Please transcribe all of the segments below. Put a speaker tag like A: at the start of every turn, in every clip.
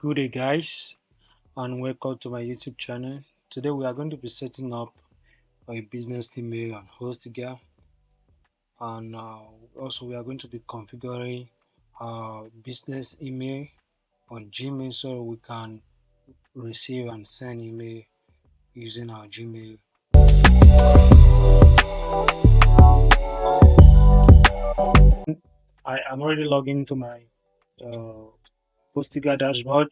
A: Good day, guys, and welcome to my YouTube channel. Today, we are going to be setting up a business email on HostGar, and also we are going to be configuring our business email on Gmail so we can receive and send email using our Gmail. I am already logged into my uh, HostGar dashboard.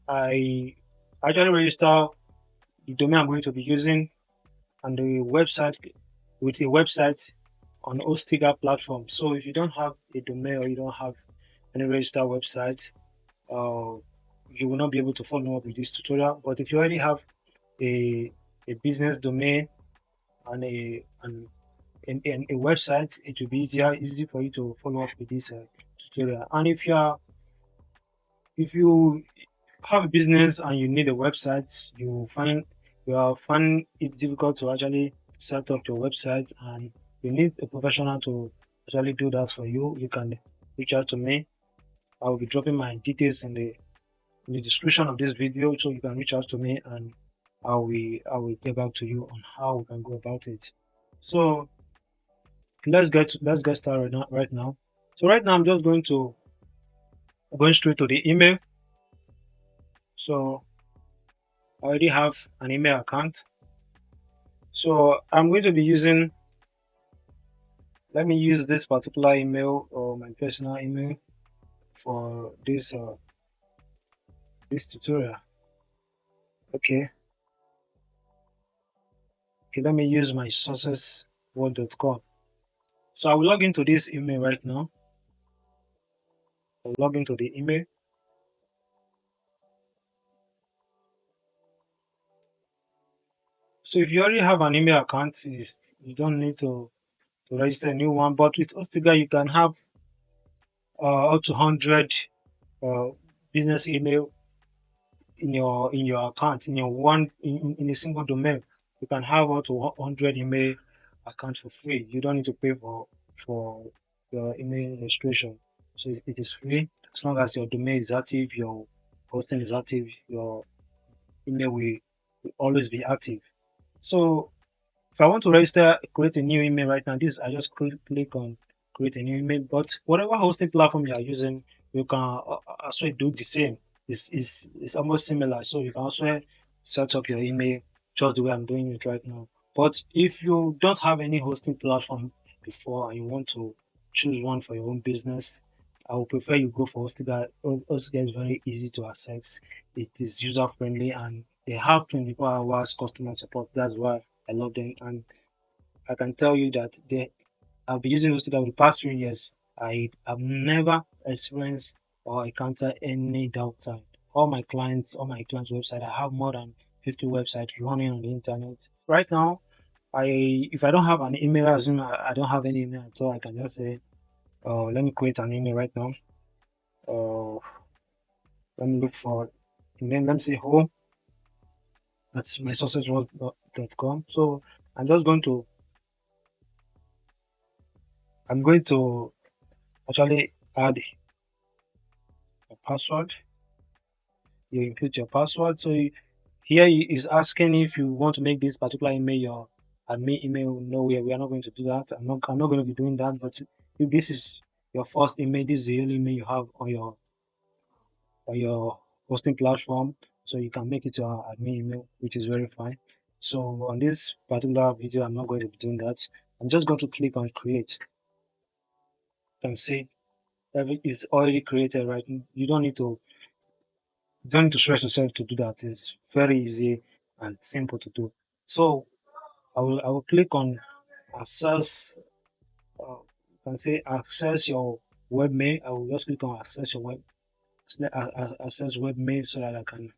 A: I actually register the domain I'm going to be using and the website with a website on Ostiga platform. So if you don't have a domain or you don't have any registered website, uh, you will not be able to follow up with this tutorial. But if you already have a business domain and a website, it will be easy for you to follow up with this tutorial. And if you have a business and you need a website, you are find it difficult to actually set up your website and you need a professional to actually do that for you, you can reach out to me. I will be dropping my details in the description of this video so you can reach out to me and I will get back to you on how we can go about it. So let's get started right now. So right now I'm just going straight to the email. So I already have an email account. So I'm going to be using, let me use this particular email or my personal email for this tutorial. Okay. Okay, let me use my sourcesword.com. So I will log into this email right now. I'll log into the email. So if you already have an email account, you don't need to register a new one. But with Ostiga, you can have up to 100 uh, business email in your account in your one in a single domain. You can have up to 100 email account for free. You don't need to pay for your email registration. So it is free as long as your domain is active, your hosting is active, your email will always be active. So if I want to register, create a new email right now, this I just click on create a new email. But whatever hosting platform you are using, you can also do the same. It's almost similar. So you can also set up your email just the way I'm doing it right now. But if you don't have any hosting platform before and you want to choose one for your own business, I would prefer you go for Hostiga. Hostiga is very easy to access. It is user friendly and they have 24 hours customer support. That's why I love them, and I can tell you that I've been using Hostiga for the past 3 years. I have never experienced or encountered any downtime. All my clients' website, I have more than 50 websites running on the internet. Right now, if I don't have an email, assume I don't have any email at all, I can just say, let me create an email right now. Uh, let me look for, and then let me say home. That's my sources.com. So I'm just I'm going to actually add a password. You input your password. So here is asking if you want to make this particular email your admin email. No, we are not going to do that. I'm not going to be doing that. But if this is your first email, this is the only email you have on your hosting platform. So you can make it your admin email, which is very fine. So on this particular video, I'm not going to be doing that. I'm just going to click on create. You can see is already created, right? You don't need to stress yourself to do that. It's very easy and simple to do. So I will click on access. You can say access your webmail. I will just click on access your access webmail so that I can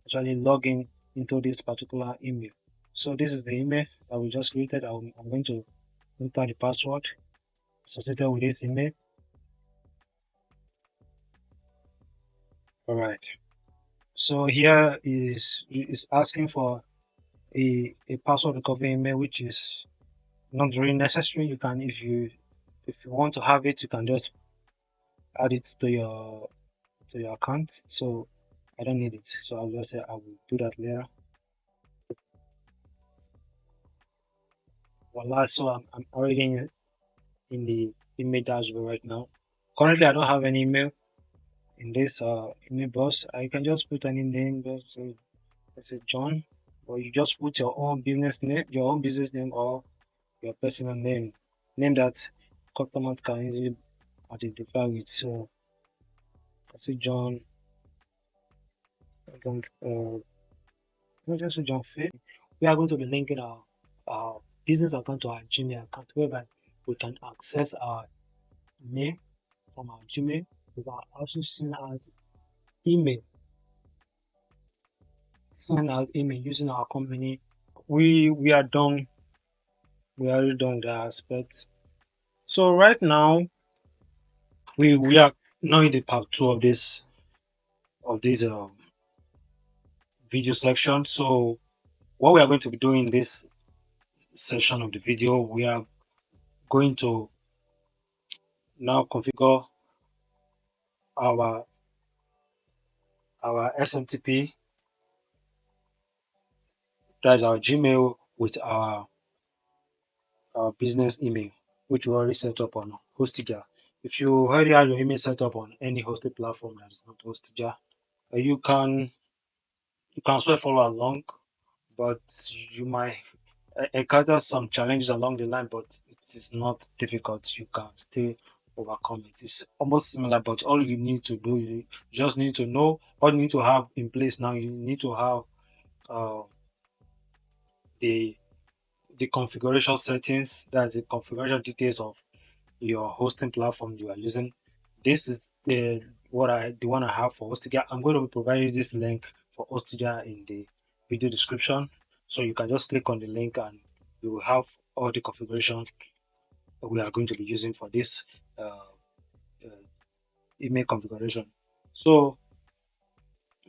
A: actually log in into this particular email. So this is the email that we just created. I'm going to enter the password associated with this email. All right. So here is asking for a password recovery email, which is not really necessary. You can, if you want to have it, you can just add it to your to your account. So I don't need it. So I'll just say I will do that later. Voila. So I'm already in the email dashboard right now. Currently, I don't have any email in this email box. I can just put any name. Just say, let's say John, or you just put your own business name, or your personal name that customers can easily identify with. So I say John, John, not just say John Faith. We are going to be linking our business account to our Gmail account, whereby we can access our mail from our Gmail. We can also email, send out email using our company. We are done. We are already done with that aspect. So right now we are now in the part two of this video section. So what we are going to be doing in this section of the video, we are going to now configure our SMTP, that's our Gmail, with our business email, which we already set up on Hostija. If you already have your email set up on any hosted platform that is not Hostija, you can also follow along, but you might encounter some challenges along the line, but it is not difficult. You can still overcome it. It's almost similar, but all you need to do, you just need to know what you need to have in place now. You need to have uh, the configuration settings, that's the configuration details of your hosting platform you are using. This is the one I have for Hostija. I'm going to be providing this link for Hostija in the video description, so you can just click on the link and you will have all the configuration we are going to be using for this uh, email configuration. So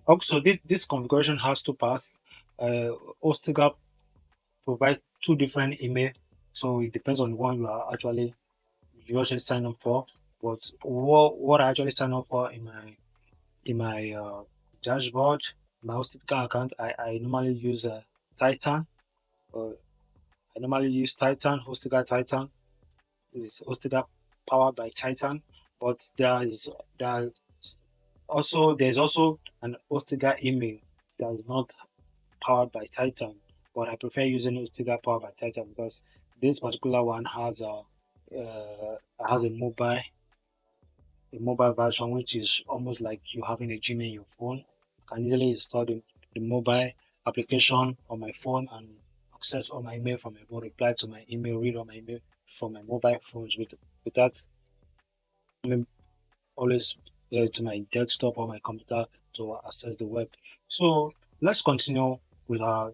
A: also this configuration has two parts. Hostija provide two different email, so it depends on the one you actually sign up for. But what I actually sign up for in my dashboard, my Hostika account, I normally use Titan. Uh, I normally use Titan, Hostika Titan. This is Hostika powered by Titan, but there's also an Hostika email that is not powered by Titan, but I prefer using Hostika powered by Titan because this particular one has a mobile version, which is almost like you having a Gmail in your phone. I can easily install the mobile application on my phone and access all my email from my phone, reply to my email, read all my email from my mobile phones without always to my desktop or my computer to access the web. So let's continue with our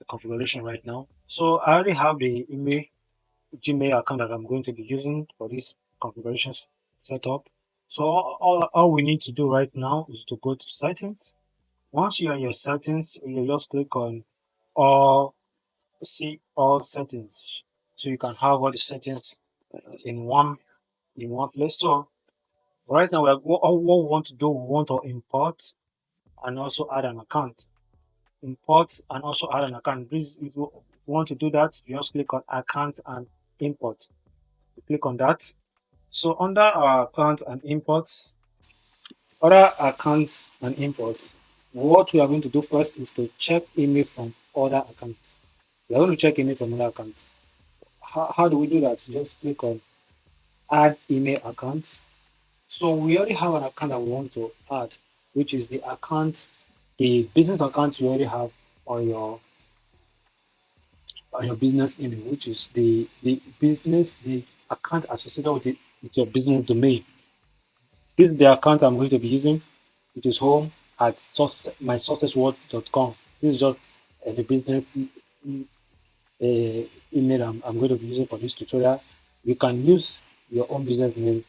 A: configuration right now. So I already have the Gmail account that I'm going to be using for this configuration setup. So all we need to do right now is to go to settings. Once you're in your settings, you just click on all see all settings. So you can have all the settings in one place. So right now what we want to do, we want to import and also add an account. Import and also add an account. Please, if you want to do that, you just click on account and import. You click on that. So under our account and imports, other accounts and imports, what we are going to do first is to check email from other accounts. We are going to check email from other accounts. How do we do that? Just click on add email accounts. So we already have an account that we want to add, which is the business account you already have on your business email, which is the account associated with your business domain. This is the account I'm going to be using, which is home at mysuccessworld.com. This is just the business email I'm going to be using for this tutorial. You can use your own business name.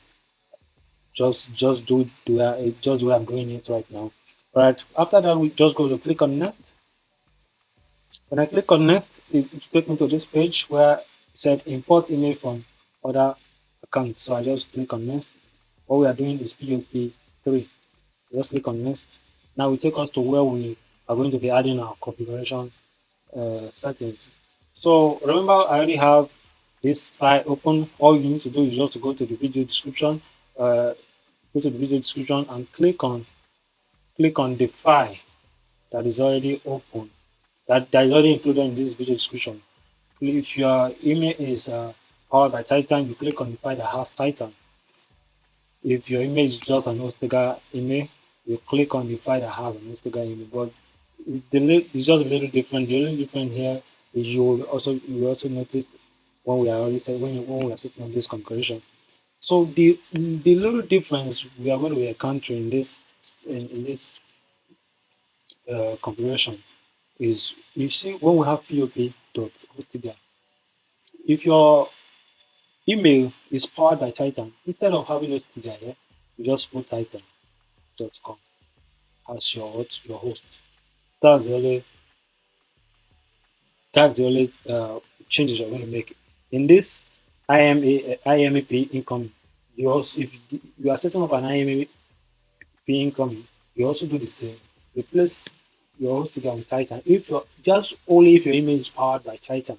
A: Just do where I'm doing it right now. All right. After that, we just go to click on next. When I click on next, it takes me to this page where it said import email from other accounts. So I just click on next. What we are doing is POP 3. Just click on next. Now we take us to where we are going to be adding our configuration settings. So remember, I already have this file open. All you need to do is just to go to the video description, uh, go to the video description and click on the file that is already open, that is already included in this video description. If your email is powered by Titan, you click on the file that has Titan. If your email is just an Ostiga email, you click on the file that has an Ostiga email. But it's just a little different. The only different here is you also notice when we are already set, when we are setting up this configuration. So the little difference we are going to be encountering in this configuration is, you see, when we have pop.hostiga, if your email is powered by Titan, instead of having hostiga here, you just put titan.com as your host. That's the only that's the only changes you're going to make. In this IMAP incoming, you also, if you are setting up an IMAP incoming, you also do the same. Replace your hostiga with Titan. If you're just only if your email is powered by Titan.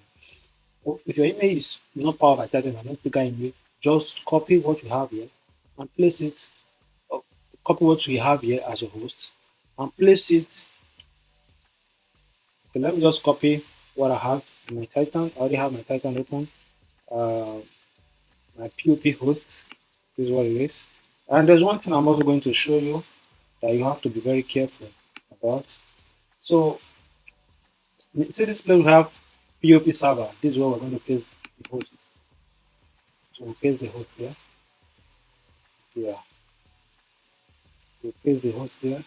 A: If your email is not powered by Titan and hostiga email, just copy what you have here and place it. uh, Copy what we have here as a host and place it. Okay, let me just copy what I have in my Titan. I already have my Titan open. Uh, my POP host. This is what it is. And there's one thing I'm also going to show you that you have to be very careful about. So, see this place we have POP server. This is where we're going to place the host. So we'll paste the host there. Yeah, we'll paste the host there.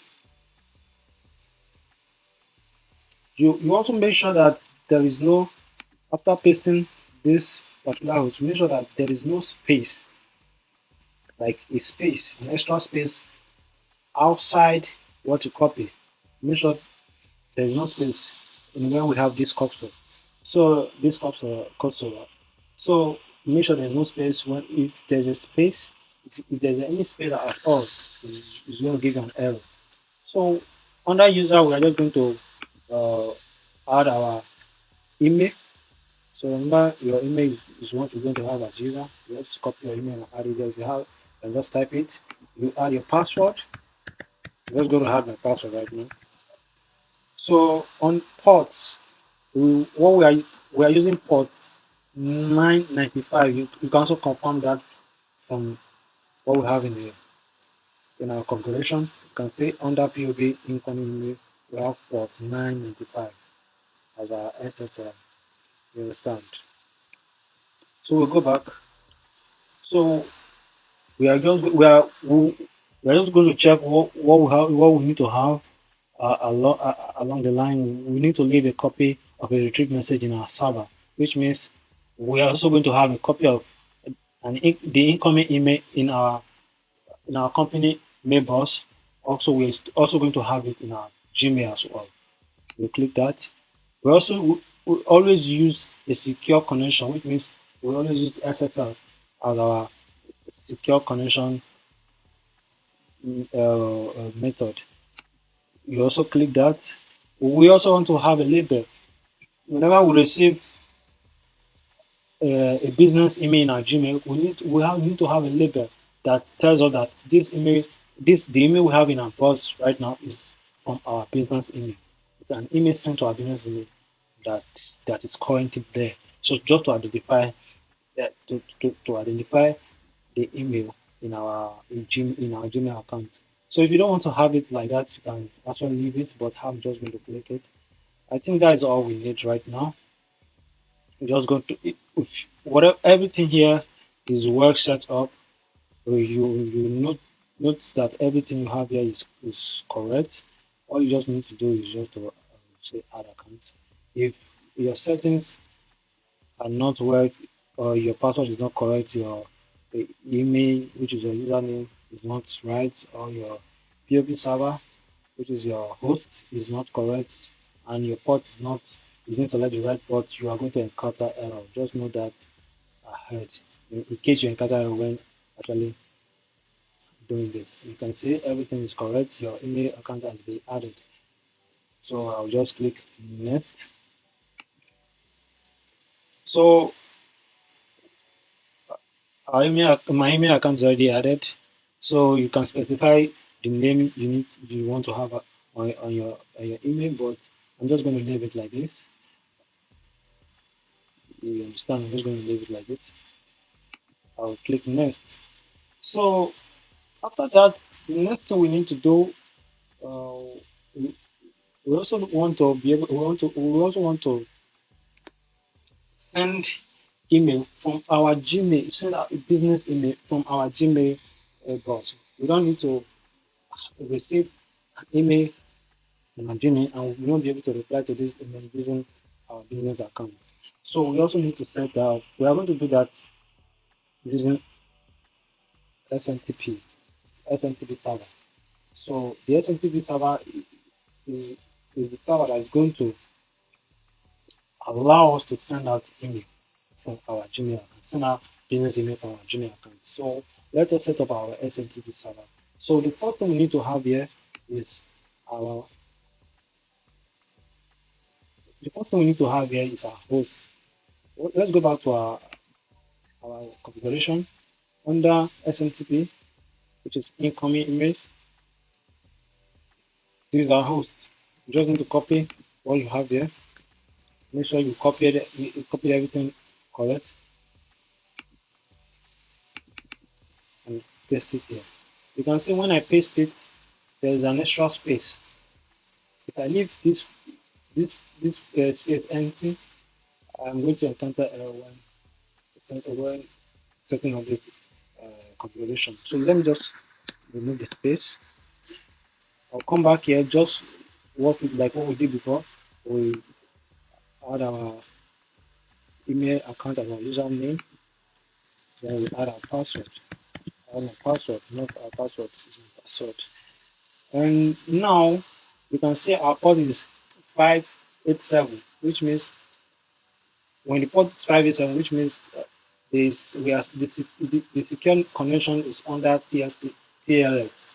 A: You also make sure that there is no, after pasting this particular host, make sure that there is no space, like a space, an extra space outside what you copy. Make sure there is no space in where we have this cursor. So this cursor. So make sure there's no space. When if there's a space, if there's any space at all, it's going to give you an error. So under user, we are just going to uh, add our email. So remember, your email is what you're going to have as user. You just copy your email and add it there. If you have, and just type it. You add your password. I'm just going to have my password right now. So on ports, what we are using port 995. You can also confirm that from what we have in our configuration. You can see under POB incoming email, we have port 995 as our SSL. You understand? So we'll go back. So we are just going to check what we need to have along the line. We need to leave a copy of a retrieve message in our server, which means we are also going to have a copy of the incoming email in our company mailbox. Also, we're also going to have it in our Gmail as well. We click that. We always use a secure connection, which means we always use SSL as our secure connection method. You also click that. We also want to have a label. Whenever we receive a business email in our Gmail, we need to have a label that tells us that the email we have in our box right now is from our business email. It's an email sent to our business email that that is currently there. So just to identify to identify the email in our Gmail account. So if you don't want to have it like that, you can actually leave it, but have just going to click it. I think that is all we need right now. We're just going to if whatever everything here is well set up. You note that everything you have here is correct. All you just need to do is just to say add account. If your settings are not well, or your password is not correct, your email, which is your username, is not right, or your POP server, which is your host, is not correct, and your port is not, you didn't select the right port, you are going to encounter error. Just know that ahead, in case you encounter error when actually doing this. You can see everything is correct. Your email account has been added. So I'll just click next. So my email account is already added. So you can specify the name you want to have on your email, but I'm just going to leave it like this. You understand? I'm just going to leave it like this. I'll click next. So after that, the next thing we need to do, we, we also want to be able, we also want to send email from our Gmail, send out a business email from our Gmail box. We don't need to receive email from our Gmail and we won't be able to reply to this email using our business account. So we also need to set that up. We are going to do that using SMTP, SMTP server. So the SMTP server is, is the server that is going to allow us to send out email from our Gmail account, send out business email from our Gmail account. So let us set up our SMTP server. So the first thing we need to have here is our the first thing we need to have here is our host. Let's go back to our configuration under SMTP, which is incoming emails. This is our host. You just need to copy what you have here. Make sure you copy everything correct and paste it here. You can see when I paste it, there is an extra space. If I leave this space empty, I'm going to encounter error when setting up this configuration. So let me just remove the space. I'll come back here, just work with like what we did before. We add our email account as our username, then we add our password. Add my password, not our password, this is my password. And now you can see our port is 587, which means when the port is 587, which means this we are the secure connection is under TLS.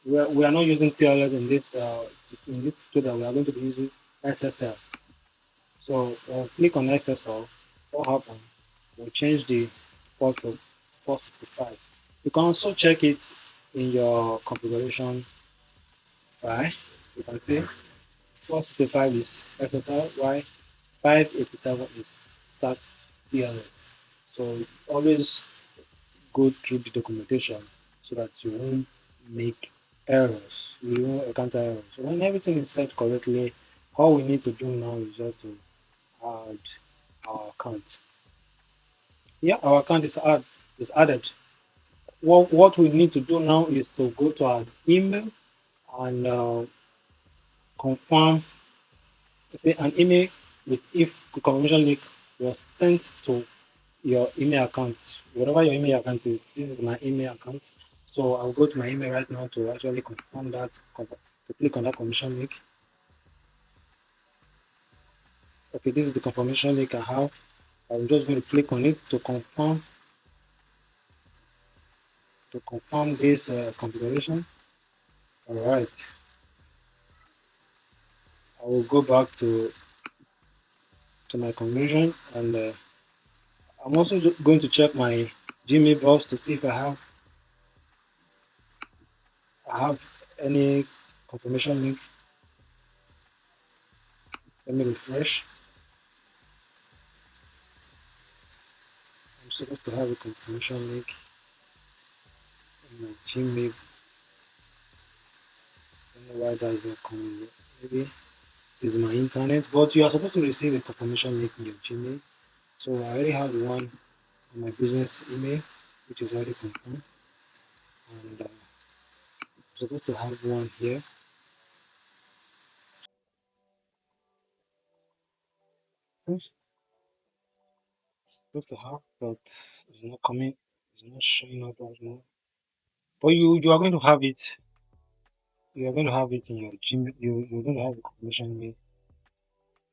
A: We are not using TLS in this tutorial. We are going to be using SSL. So click on SSL. What happened? We'll change the port to 465. You can also check it in your configuration file. You can see 465 is SSL, while 587 is start TLS. So always go through the documentation so that you won't make errors. You won't encounter errors. So when everything is set correctly, all we need to do now is just to add our account. Yeah, our account is added. What we need to do now is to go to our email and confirm say an email with if the confirmation link was sent to your email account, whatever your email account is. This is my email account. So I'll go to my email right now to actually confirm that, to click on that confirmation link. Okay, this is the confirmation link I have. I'm just going to click on it to confirm this configuration. All right, I will go back to my configuration and I'm also going to check my Gmail box to see if I have any confirmation link. Let me refresh. I'm supposed to have a confirmation link in my Gmail. I don't know why that is not coming. Maybe this is my internet, but you are supposed to receive a confirmation link in your Gmail. So I already have one on my business email, which is already confirmed, and I'm supposed to have one here. Oops, supposed to have, but it's not coming. It's not showing up right now. But you are going to have it. You are going to have it in your Gmail. You're going to have a confirmation email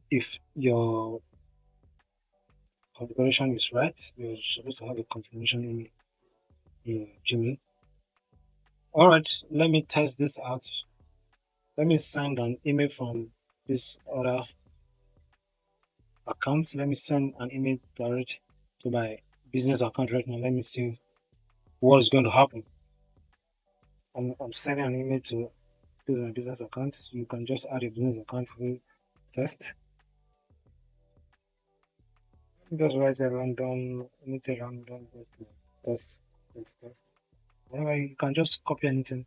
A: if your configuration is right. You're supposed to have a confirmation email in your Gmail. All right, let me test this out. Let me send an email from this other account. Let me send an email direct to my business account right now. Let me see what is going to happen. I'm sending an email to this is my business account. You can just add a business account to test. Just write a random, anything random, test, test. Anyway, you can just copy anything.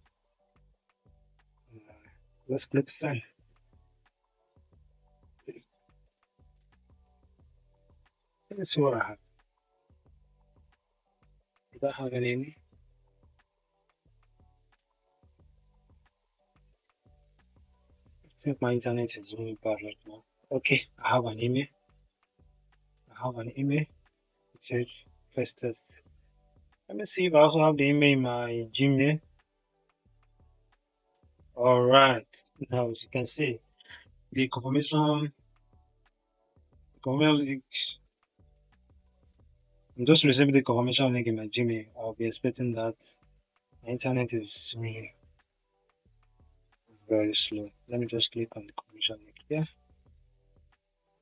A: Let's click send. Let's see what I have. Did I have any? I think my internet is really bad right now. Okay, I have an email. I have an email. It says first test. Let me see if I also have the email in my Gmail. All right. Now, as you can see, the confirmation link. I'm just receiving the confirmation link in my Gmail. I'll be expecting that. My internet is really very slow. Let me just click on the confirmation link here.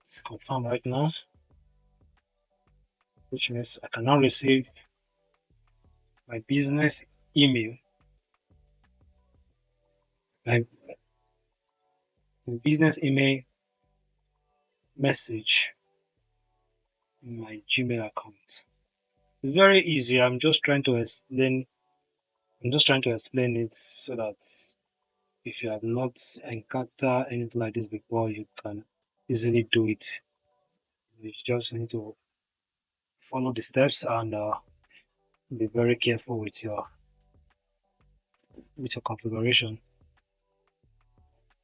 A: It's confirmed right now, which means I can now receive my business email, my, my business email message in my Gmail account. It's very easy. I'm just trying to explain it so that if you have not encountered anything like this before, you can easily do it. You just need to follow the steps and be very careful with your configuration.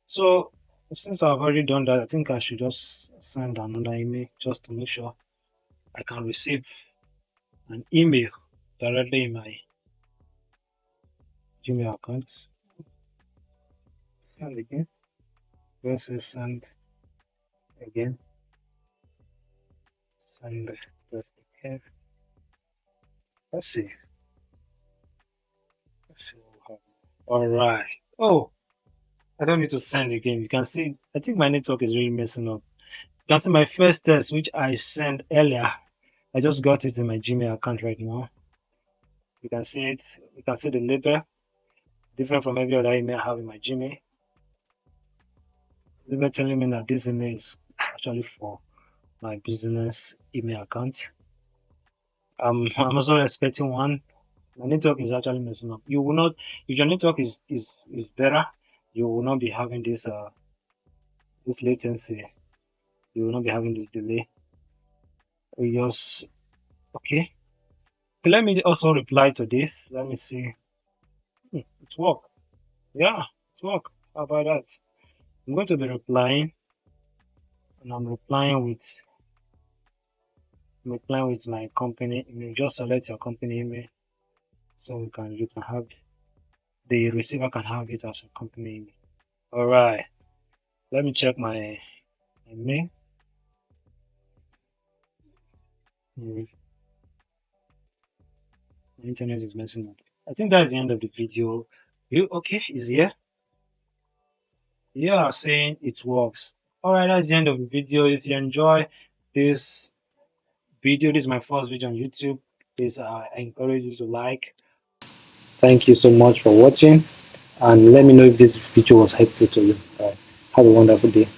A: So since I've already done that, I think I should just send another email just to make sure I can receive an email directly in my Gmail account. Send again. Versus send again. Send press again. Let's see. Let's see what happens. All right. Oh, I don't need to send again. You can see. I think my network is really messing up. You can see my first test, which I sent earlier. I just got it in my Gmail account right now. You can see it. You can see the label, different from every other email I have in my Gmail. Label telling me that this email is actually for my business email account. I'm also expecting one. My network is actually messing up. You will not, if your network is better, you will not be having this latency. You will not be having this delay. Yes. Okay. Let me also reply to this. Let me see. It's work. Yeah, it's work. How about that? I'm going to be replying, and I'm replying with my company email. Just select your company email, so you can have the receiver can have it as a company email. All right. Let me check my email. Mm, My internet is messing up. I think that's the end of the video. You okay? Is here? Yeah, saying it works. Alright, that's the end of the video. If you enjoy this video, this is my first video on YouTube. Please, I encourage you to like. Thank you so much for watching, and let me know if this video was helpful to you. Have a wonderful day.